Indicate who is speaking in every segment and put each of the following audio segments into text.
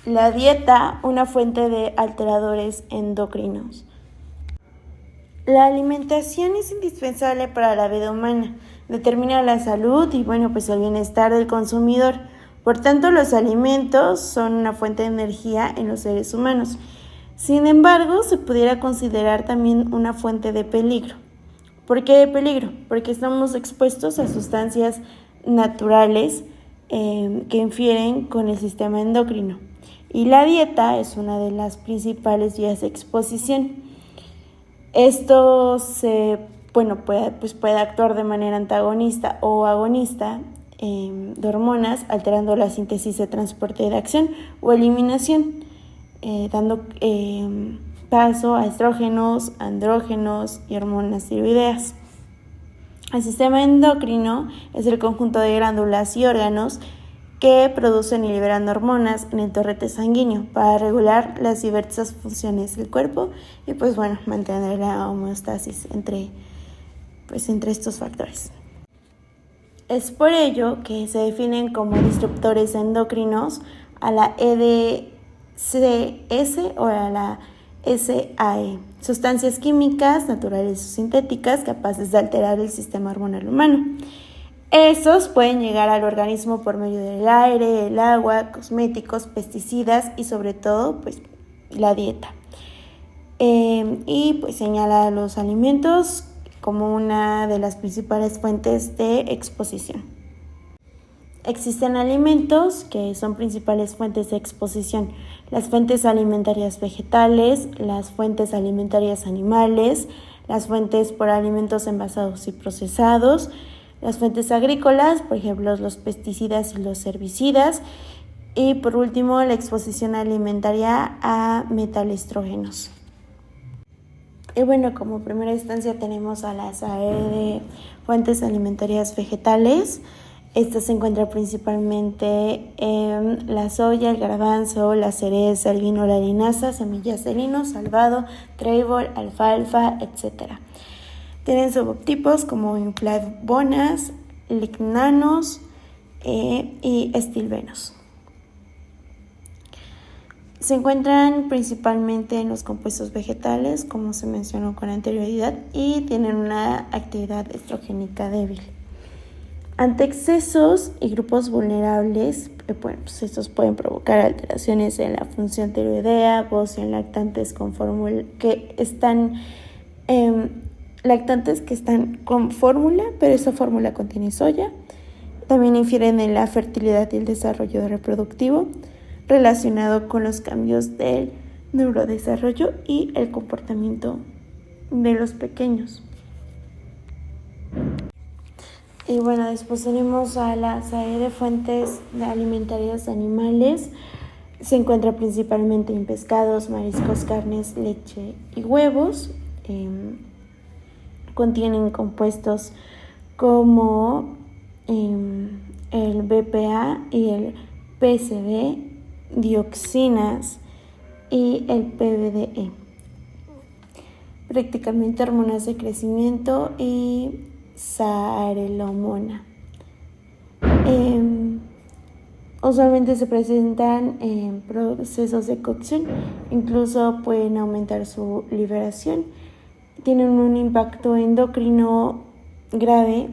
Speaker 1: La dieta, una fuente de alteradores endocrinos. La alimentación es indispensable para la vida humana, determina la salud y pues el bienestar del consumidor. Por tanto, los alimentos son una fuente de energía en los seres humanos. Sin embargo, se pudiera considerar también una fuente de peligro. ¿Por qué de peligro? Porque estamos expuestos a sustancias naturales que infieren con el sistema endocrino. Y la dieta es una de las principales vías de exposición. Esto puede actuar de manera antagonista o agonista de hormonas, alterando la síntesis de transporte de acción o eliminación, dando paso a estrógenos, andrógenos y hormonas tiroideas. El sistema endocrino es el conjunto de glándulas y órganos que producen y liberan hormonas en el torrente sanguíneo para regular las diversas funciones del cuerpo y mantener la homeostasis entre estos factores. Es por ello que se definen como disruptores endocrinos a la EDCS o a la SAE, sustancias químicas, naturales o sintéticas capaces de alterar el sistema hormonal humano. Estos pueden llegar al organismo por medio del aire, el agua, cosméticos, pesticidas y sobre todo la dieta. Señala los alimentos como una de las principales fuentes de exposición. Existen alimentos que son principales fuentes de exposición: las fuentes alimentarias vegetales, las fuentes alimentarias animales, las fuentes por alimentos envasados y procesados, las fuentes agrícolas, por ejemplo, los pesticidas y los herbicidas, y por último, la exposición alimentaria a metalestrógenos. Y como primera instancia tenemos a las de fuentes alimentarias vegetales. Esta se encuentra principalmente en la soya, el garbanzo, la cereza, el vino, la linaza, semillas de lino, salvado, trébol, alfalfa, etc. Tienen subtipos como inflavonas, lignanos y estilbenos. Se encuentran principalmente en los compuestos vegetales, como se mencionó con anterioridad, y tienen una actividad estrogénica débil. Ante excesos y grupos vulnerables, estos pueden provocar alteraciones en la función tiroidea, voz en lactantes lactantes que están con fórmula, pero esa fórmula contiene soya. También infieren en la fertilidad y el desarrollo reproductivo relacionado con los cambios del neurodesarrollo y el comportamiento de los pequeños. Y después tenemos a las de fuentes alimentarias animales. Se encuentra principalmente en pescados, mariscos, carnes, leche y huevos. Contienen compuestos como el BPA y el PCB, dioxinas y el PBDE. Prácticamente hormonas de crecimiento y sarelomona. Usualmente se presentan en procesos de cocción, incluso pueden aumentar su liberación. Tienen un impacto endocrino grave,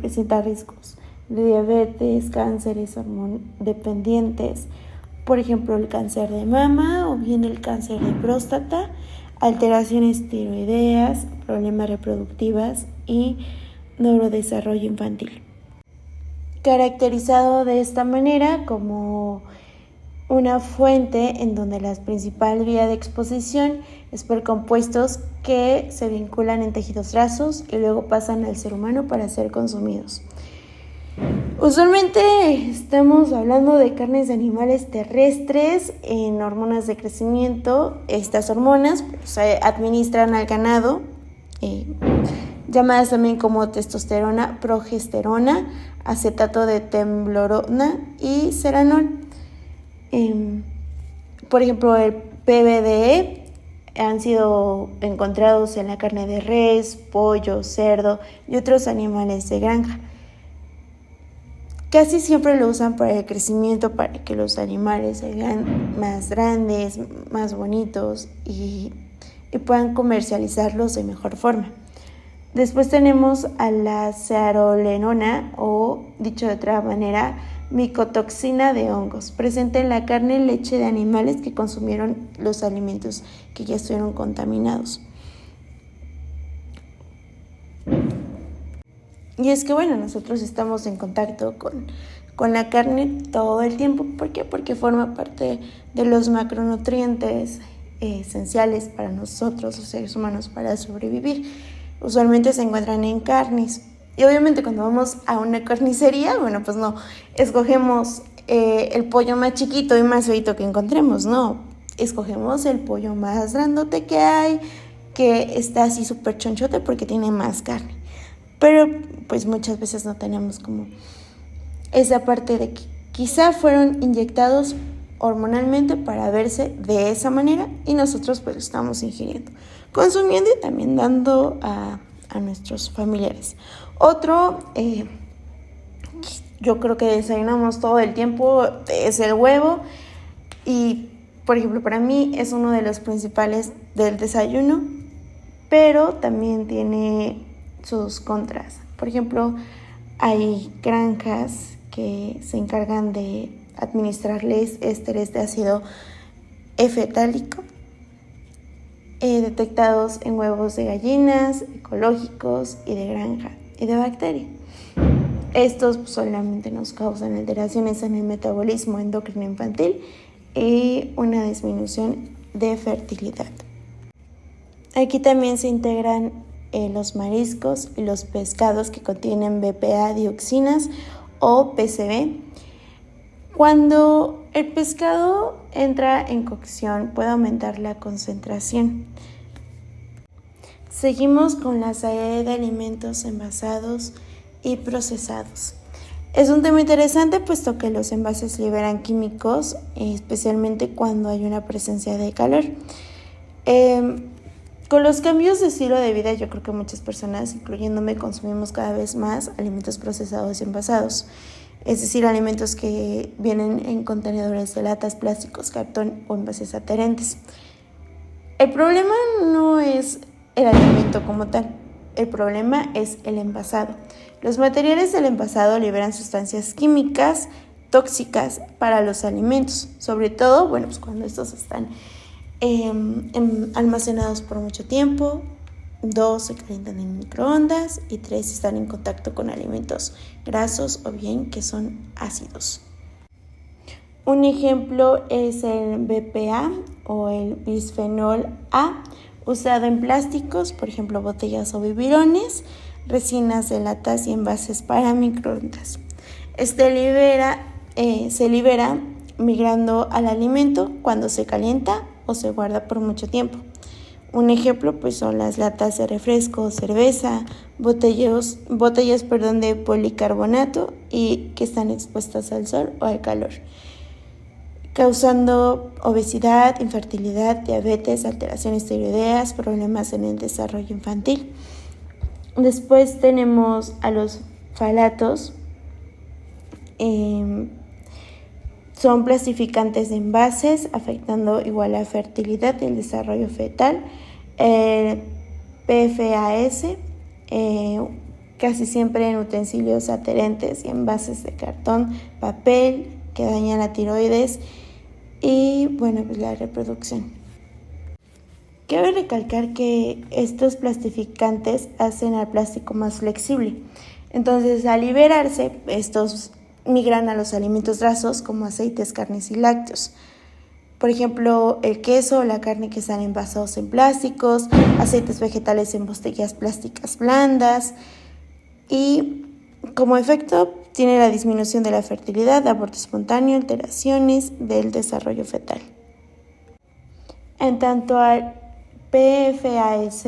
Speaker 1: presenta riesgos de diabetes, cánceres hormonodependientes, por ejemplo el cáncer de mama o bien el cáncer de próstata, alteraciones tiroideas, problemas reproductivos y neurodesarrollo infantil. Caracterizado de esta manera como una fuente en donde la principal vía de exposición es por compuestos que se vinculan en tejidos grasos y luego pasan al ser humano para ser consumidos. Usualmente estamos hablando de carnes de animales terrestres en hormonas de crecimiento. Estas hormonas se administran al ganado, llamadas también como testosterona, progesterona, acetato de temblorona y ceranol. Por ejemplo, el PBDE han sido encontrados en la carne de res, pollo, cerdo y otros animales de granja. Casi siempre lo usan para el crecimiento, para que los animales se vean más grandes, más bonitos y puedan comercializarlos de mejor forma. Después tenemos a la zearalenona, o dicho de otra manera, micotoxina de hongos, presente en la carne y leche de animales que consumieron los alimentos que ya estuvieron contaminados. Y es que nosotros estamos en contacto con la carne todo el tiempo. ¿Por qué? Porque forma parte de los macronutrientes esenciales para nosotros, los seres humanos, para sobrevivir. Usualmente se encuentran en carnes. Y obviamente cuando vamos a una carnicería, pues no escogemos el pollo más chiquito y más feito que encontremos, no. Escogemos el pollo más grandote que hay, que está así súper chonchote porque tiene más carne. Pero pues muchas veces no tenemos como esa parte de que quizá fueron inyectados hormonalmente para verse de esa manera y nosotros pues lo estamos ingiriendo, consumiendo y también dando a nuestros familiares. Otro, yo creo que desayunamos todo el tiempo, es el huevo y por ejemplo para mí es uno de los principales del desayuno, pero también tiene sus contras. Por ejemplo, hay granjas que se encargan de administrarles ésteres de ácido F-etálico detectados en huevos de gallinas, ecológicos y de granja y de bacteria. Estos solamente nos causan alteraciones en el metabolismo endocrino infantil y una disminución de fertilidad. Aquí también se integran los mariscos y los pescados que contienen BPA dioxinas o PCB. Cuando el pescado entra en cocción puede aumentar la concentración. Seguimos con la salida de alimentos envasados y procesados. Es un tema interesante puesto que los envases liberan químicos, especialmente cuando hay una presencia de calor. Con los cambios de estilo de vida, yo creo que muchas personas, incluyéndome, consumimos cada vez más alimentos procesados y envasados. Es decir, alimentos que vienen en contenedores de latas, plásticos, cartón o envases adherentes. El problema no es el alimento como tal, el problema es el envasado. Los materiales del envasado liberan sustancias químicas tóxicas para los alimentos, sobre todo pues cuando estos están almacenados por mucho tiempo. 2, se calientan en microondas y 3, están en contacto con alimentos grasos o bien que son ácidos. Un ejemplo es el BPA o el bisfenol A, usado en plásticos, por ejemplo botellas o biberones, resinas de latas y envases para microondas. Se libera migrando al alimento cuando se calienta o se guarda por mucho tiempo. Un ejemplo son las latas de refresco, cerveza, botellas de policarbonato y que están expuestas al sol o al calor, causando obesidad, infertilidad, diabetes, alteraciones tiroideas, problemas en el desarrollo infantil. Después tenemos a los falatos. Son plastificantes de envases, afectando igual la fertilidad y el desarrollo fetal. PFAS, casi siempre en utensilios adherentes y envases de cartón, papel, que dañan la tiroides y la reproducción. Cabe recalcar que estos plastificantes hacen al plástico más flexible. Entonces, al liberarse, estos migran a los alimentos grasos como aceites, carnes y lácteos. Por ejemplo, el queso o la carne que están envasados en plásticos, aceites vegetales en botellas plásticas blandas y como efecto tiene la disminución de la fertilidad, aborto espontáneo, alteraciones del desarrollo fetal. En tanto al PFAS,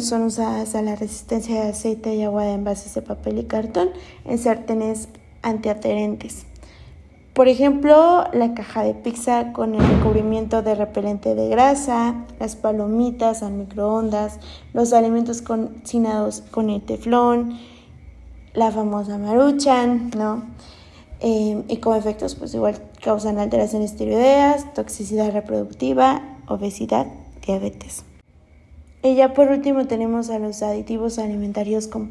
Speaker 1: son usadas a la resistencia de aceite y agua de envases de papel y cartón en sartenes antiadherentes. Por ejemplo, la caja de pizza con el recubrimiento de repelente de grasa, las palomitas al microondas, los alimentos cocinados con el teflón, la famosa Maruchan, ¿no? Y como efectos, pues igual causan alteraciones tiroideas, toxicidad reproductiva, obesidad, diabetes. Y ya por último tenemos a los aditivos alimentarios con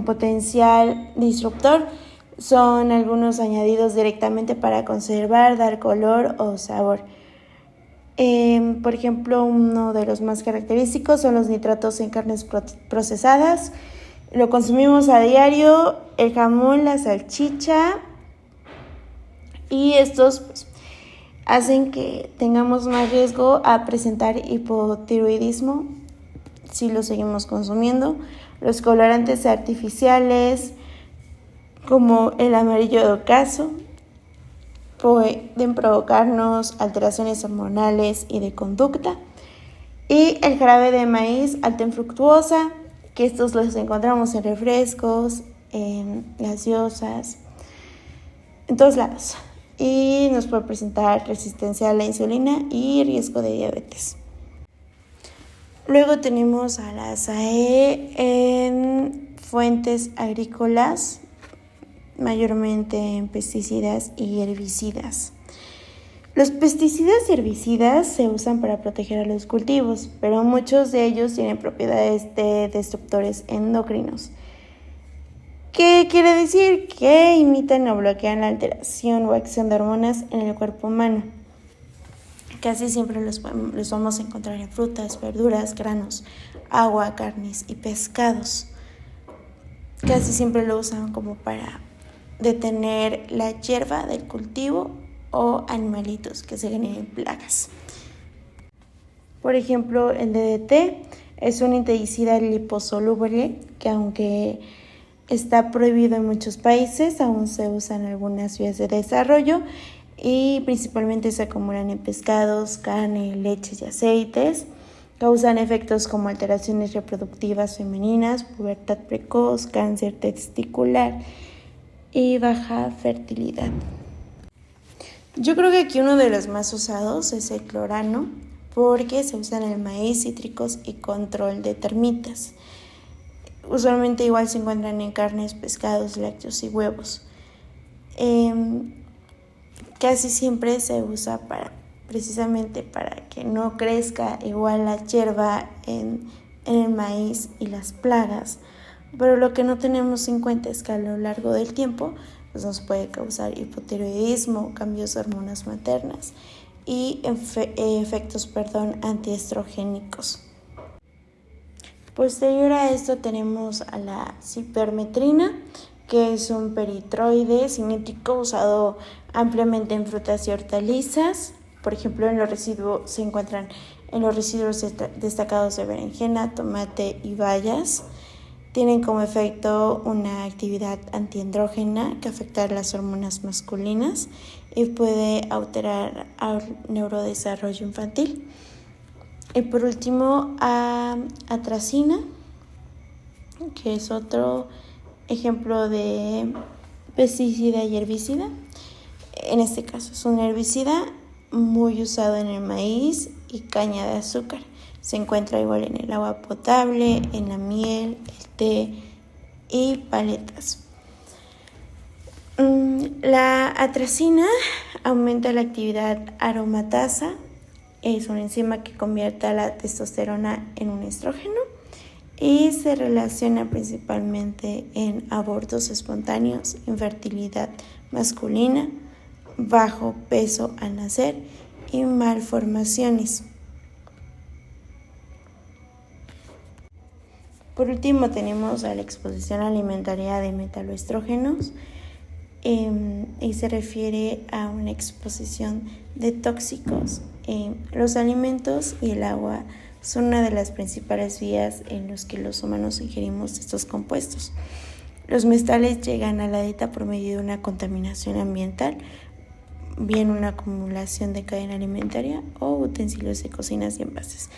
Speaker 1: potencial disruptor. Son algunos añadidos directamente para conservar, dar color o sabor. Por ejemplo, uno de los más característicos son los nitratos en carnes procesadas. Lo consumimos a diario, el jamón, la salchicha, y estos pues, hacen que tengamos más riesgo a presentar hipotiroidismo si lo seguimos consumiendo. Los colorantes artificiales, como el amarillo de ocaso, pueden provocarnos alteraciones hormonales y de conducta. Y el jarabe de maíz alto en fructuosa, que estos los encontramos en refrescos, en gaseosas, en todos lados. Y nos puede presentar resistencia a la insulina y riesgo de diabetes. Luego tenemos a la SAE en fuentes agrícolas, mayormente en pesticidas y herbicidas. Los pesticidas y herbicidas se usan para proteger a los cultivos, pero muchos de ellos tienen propiedades de destructores endocrinos. ¿Qué quiere decir? Que imitan o bloquean la alteración o acción de hormonas en el cuerpo humano. Casi siempre los vamos a encontrar en frutas, verduras, granos, agua, carnes y pescados. Casi siempre lo usan como para detener la hierba del cultivo o animalitos que se generen plagas. Por ejemplo, el DDT es un insecticida liposoluble que, aunque está prohibido en muchos países, aún se usa en algunas vías de desarrollo y principalmente se acumulan en pescados, carne, leches y aceites. Causan efectos como alteraciones reproductivas femeninas, pubertad precoz, cáncer testicular y baja fertilidad. Yo creo que aquí uno de los más usados es el clorano, porque se usa en el maíz, cítricos y control de termitas. Usualmente igual se encuentran en carnes, pescados, lácteos y huevos. Casi siempre se usa precisamente para que no crezca igual la hierba en el maíz y las plagas. Pero lo que no tenemos en cuenta es que a lo largo del tiempo pues nos puede causar hipotiroidismo, cambios de hormonas maternas y efectos antiestrogénicos. Posterior a esto tenemos a la cipermetrina, que es un peritroide cinético usado ampliamente en frutas y hortalizas. Por ejemplo, se encuentran en los residuos destacados de berenjena, tomate y bayas. Tienen como efecto una actividad antiandrógena que afecta a las hormonas masculinas y puede alterar el neurodesarrollo infantil. Y por último, atracina, que es otro ejemplo de pesticida y herbicida. En este caso es un herbicida muy usado en el maíz y caña de azúcar. Se encuentra igual en el agua potable, en la miel, el té y paletas. La atracina aumenta la actividad aromatasa. Es una enzima que convierte a la testosterona en un estrógeno y se relaciona principalmente en abortos espontáneos, infertilidad masculina, bajo peso al nacer y malformaciones. Por último tenemos a la exposición alimentaria de metaloestrógenos y se refiere a una exposición de tóxicos. Los alimentos y el agua son una de las principales vías en las que los humanos ingerimos estos compuestos. Los metales llegan a la dieta por medio de una contaminación ambiental, bien una acumulación de cadena alimentaria o utensilios de cocinas y envases.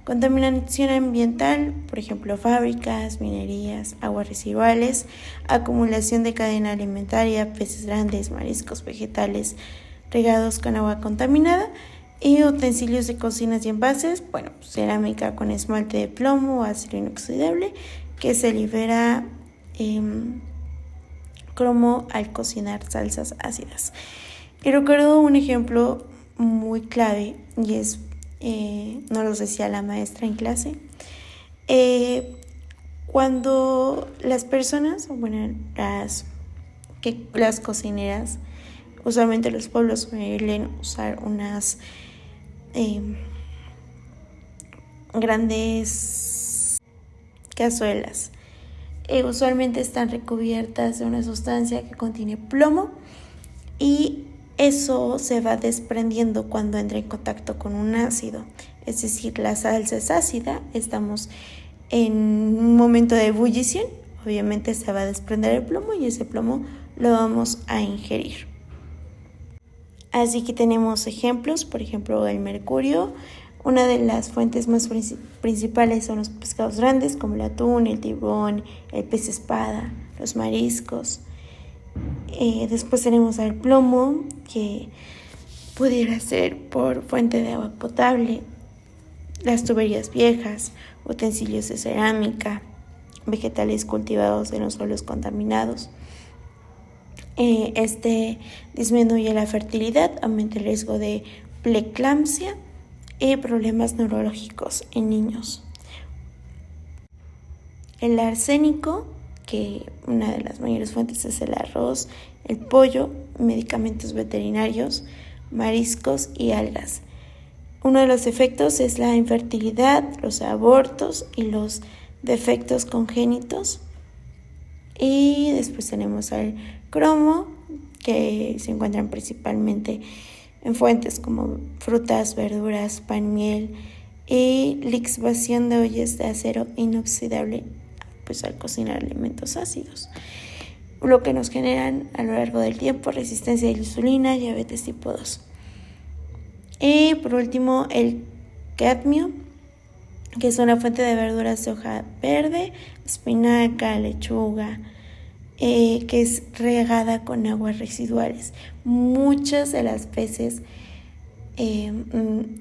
Speaker 1: Contaminación ambiental, por ejemplo, fábricas, minerías, aguas residuales, acumulación de cadena alimentaria, peces grandes, mariscos, vegetales regados con agua contaminada y utensilios de cocinas y envases, cerámica con esmalte de plomo o acero inoxidable que se libera cromo al cocinar salsas ácidas. Y recuerdo un ejemplo muy clave y es, nos lo decía la maestra en clase, cuando las personas, bueno, las cocineras, usualmente los pueblos suelen usar unas grandes cazuelas. Usualmente están recubiertas de una sustancia que contiene plomo y eso se va desprendiendo cuando entra en contacto con un ácido. Es decir, la salsa es ácida, estamos en un momento de ebullición, obviamente se va a desprender el plomo y ese plomo lo vamos a ingerir. Así que tenemos ejemplos, por ejemplo, el mercurio. Una de las fuentes más principales son los pescados grandes como el atún, el tiburón, el pez espada, los mariscos. Después tenemos el plomo, que pudiera ser por fuente de agua potable, las tuberías viejas, utensilios de cerámica, vegetales cultivados en los suelos contaminados. Este disminuye la fertilidad, aumenta el riesgo de preeclampsia y problemas neurológicos en niños. El arsénico, que una de las mayores fuentes es el arroz, el pollo, medicamentos veterinarios, mariscos y algas. Uno de los efectos es la infertilidad, los abortos y los defectos congénitos. Y después tenemos el cromo, que se encuentran principalmente en fuentes como frutas, verduras, pan, miel y lixiviación de ollas de acero inoxidable, pues al cocinar alimentos ácidos, lo que nos generan a lo largo del tiempo resistencia a la insulina, diabetes tipo 2. Y por último el cadmio, que es una fuente de verduras de hoja verde, espinaca, lechuga, que es regada con aguas residuales. Muchas de las veces,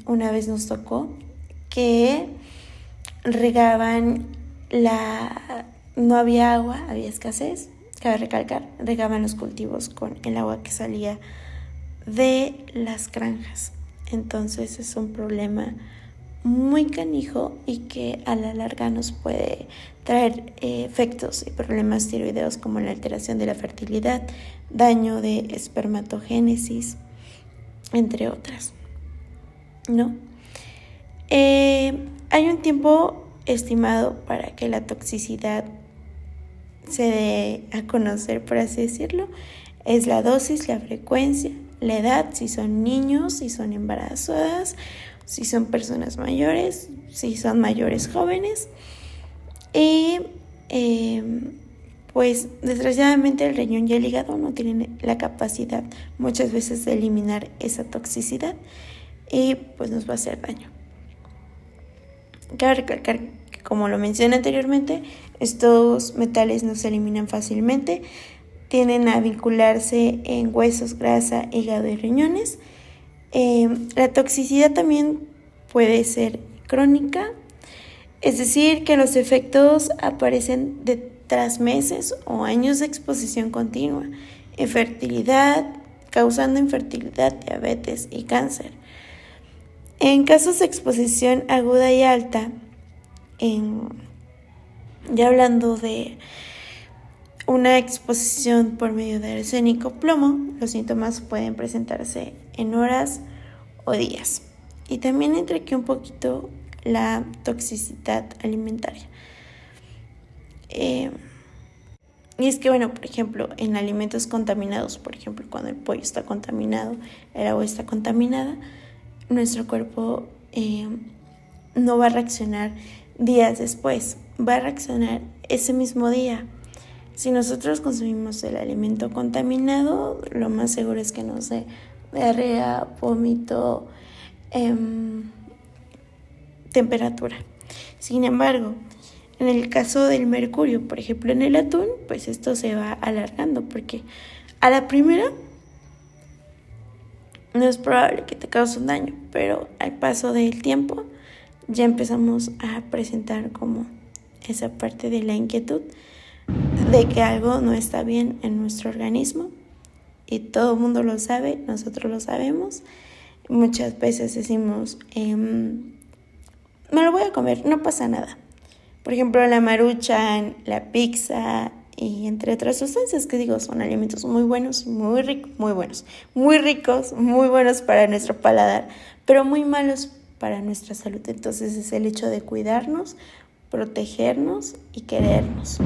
Speaker 1: una vez nos tocó que regaban no había agua, había escasez, cabe recalcar, regaban los cultivos con el agua que salía de las granjas. Entonces es un problema muy canijo y que a la larga nos puede traer efectos y problemas tiroideos como la alteración de la fertilidad, daño de espermatogénesis, entre otras, ¿no? Hay un tiempo estimado para que la toxicidad se dé a conocer, por así decirlo. Es la dosis, la frecuencia, la edad, si son niños, si son embarazadas, si son personas mayores, si son mayores jóvenes. Y pues desgraciadamente el riñón y el hígado no tienen la capacidad muchas veces de eliminar esa toxicidad y pues nos va a hacer daño. Cabe recalcar que, como lo mencioné anteriormente, estos metales no se eliminan fácilmente, tienden a vincularse en huesos, grasa, hígado y riñones. La toxicidad también puede ser crónica, es decir, que los efectos aparecen tras meses o años de exposición continua, causando infertilidad, diabetes y cáncer. En casos de exposición aguda y alta, ya hablando de una exposición por medio de arsénico plomo, los síntomas pueden presentarse en horas o días. Y también entra aquí un poquito la toxicidad alimentaria. Y es que, bueno, por ejemplo, en alimentos contaminados, por ejemplo, cuando el pollo está contaminado, el agua está contaminada, nuestro cuerpo no va a reaccionar días después, va a reaccionar ese mismo día. Si nosotros consumimos el alimento contaminado, lo más seguro es que nos dé diarrea, vómito, temperatura. Sin embargo, en el caso del mercurio, por ejemplo, en el atún, pues esto se va alargando porque a la primera no es probable que te cause un daño, pero al paso del tiempo ya empezamos a presentar como esa parte de la inquietud de que algo no está bien en nuestro organismo y todo el mundo lo sabe, nosotros lo sabemos. Muchas veces decimos, me lo voy a comer, no pasa nada. Por ejemplo, la maruchan, la pizza y entre otras sustancias que digo son alimentos muy buenos, muy ricos, muy buenos para nuestro paladar, pero muy malos para nuestra salud. Entonces es el hecho de cuidarnos, protegernos y querernos.